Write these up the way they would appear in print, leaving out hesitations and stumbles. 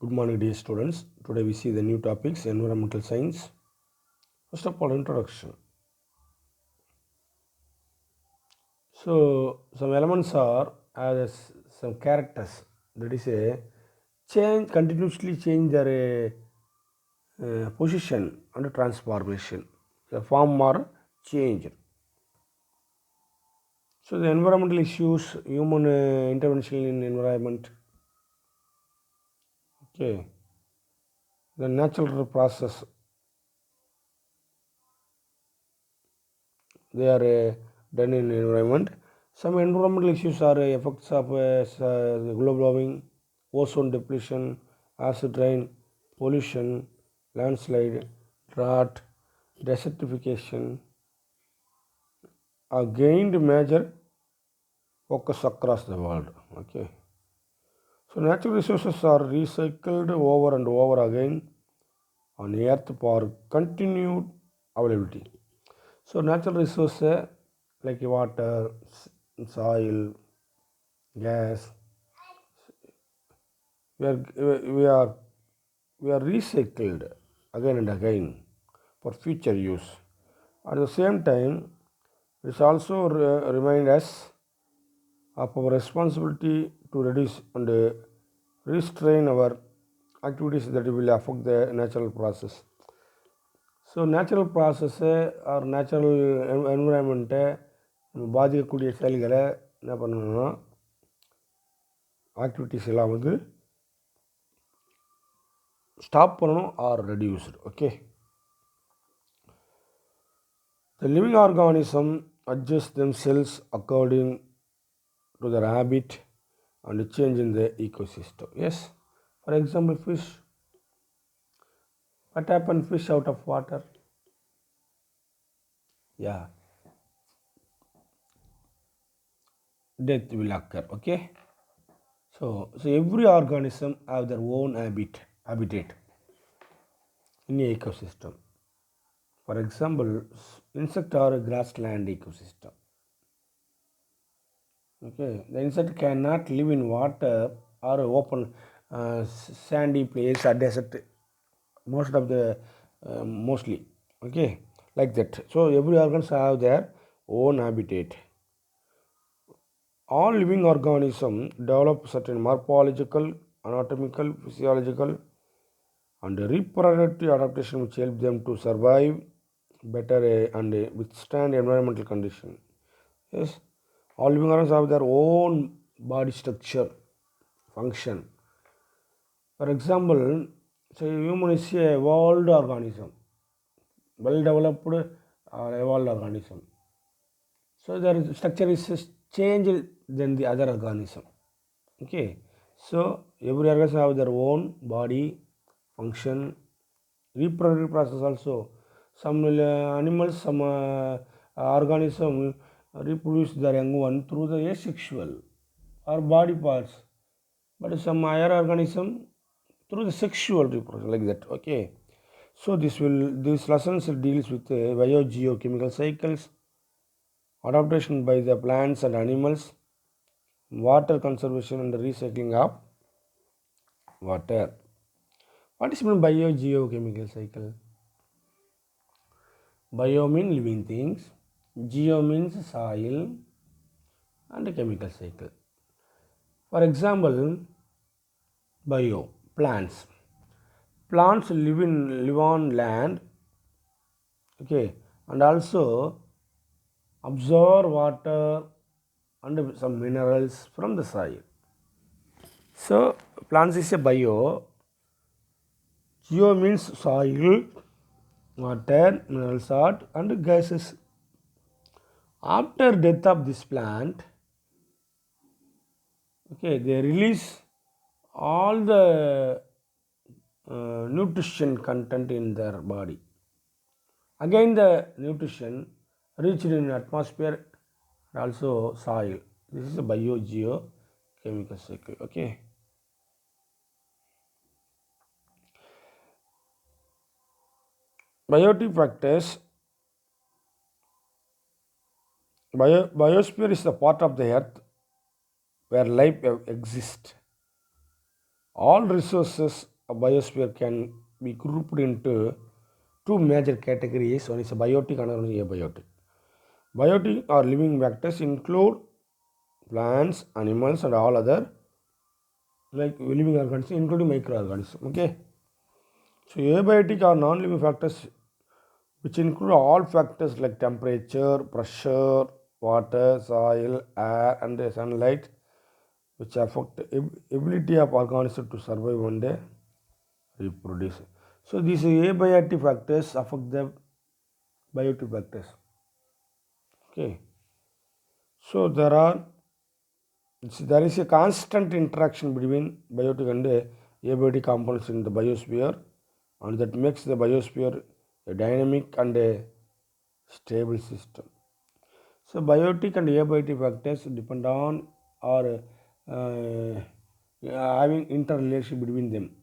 Good morning, dear students. Today we see the new topics environmental science. First of all, introduction. So, some elements are as some characters. That is a change, continuously change their position under transformation. The form or change. So, the environmental issues, human intervention in environment. Okay, the natural process. They are done in environment. Some environmental issues are effects of global warming, ozone depletion, acid rain, pollution, landslide, drought, desertification are gained major focus across the world. Okay. So natural resources are recycled over and over again on earth for continued availability. So natural resources like water, soil, gas, we are we are we are recycled again and again for future use. At the same time, it also remind us of our responsibility to reduce and restrain our activities that will affect the natural process. So natural process or natural என்விரான்மெண்ட்டை நம்ம பாதிக்கக்கூடிய செயல்களை என்ன பண்ணணும்னா activities எல்லாம் வந்து stop பண்ணணும் or reduced. Okay, the living organism adjust themselves according to their habit and change in the ecosystem. Yes, for example, fish. What happen fish out of water? Yeah, death will occur. Okay, so every organism have their own habitat in a ecosystem. For example, insect are a grassland ecosystem. Okay, the insect cannot live in water or open sandy place or desert. Mostly, okay, like that. So every organs have their own habitat. All living organisms develop certain morphological, anatomical, physiological and reproductive adaptation which help them to survive better and withstand environmental conditions. Yes, all living organisms have their own body structure, function. For example, say human is a evolved organism, well developed evolved organism. So their structure is changed than the other organism. Okay, so every organism have their own body, function, reproductive process also. Some animals, some organism reproduce their young one through the asexual or body parts, but some higher organism through the sexual reproduction, like that. Okay, so this lessons deals with biogeochemical cycles, adaptation by the plants and animals, water conservation and recycling of water. What is meant biogeochemical cycle? Bio means living things, geo means soil, and chemical cycle. For example, bio plants. Plants live on land, okay, and also absorb water and some minerals from the soil. So plants is a bio. Geo means soil, water, mineral salt and gases. After death of this plant, okay, they release all the nutrition content in their body. Again the nutrition reached in atmosphere and also soil. This is a biogeochemical cycle. Okay, biotic factors. Biosphere is the part of the earth where life exists. All resources a biosphere can be grouped into two major categories. One is a biotic, another one is abiotic. Biotic or living vectors include plants, animals, and all other like living organisms, including microorganisms. Okay. So abiotic are non-living factors, which include all factors like temperature, pressure, water, soil, air, and the sunlight, which affect ability of organisms to survive one day reproduce. So these abiotic factors affect the biotic factors. Okay. So there is a constant interaction between biotic and abiotic components in the biosphere, and that makes the biosphere a dynamic and a stable system. So biotic and abiotic factors depend on or having interrelation between them.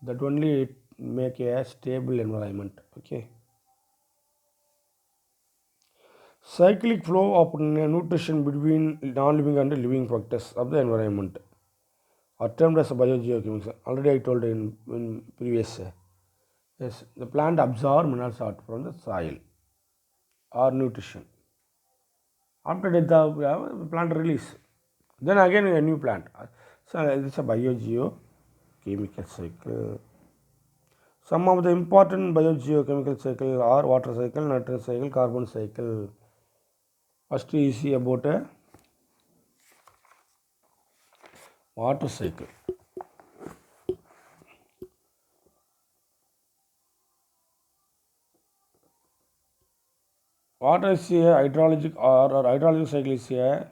That only it make a stable environment. Okay. Cyclic flow of nutrition between non-living and living factors of the environment are termed as biogeochemicals. Already I told in previous. Yes, the plant absorb mineral salt from the soil or nutrition. After death, the plant release. Then again a new plant. So it's a biogeochemical cycle. Some of the important biogeochemical cycle are water cycle, nitrogen cycle, carbon cycle. First you see about a water cycle. Water is a hydrologic or hydrologic cycle is a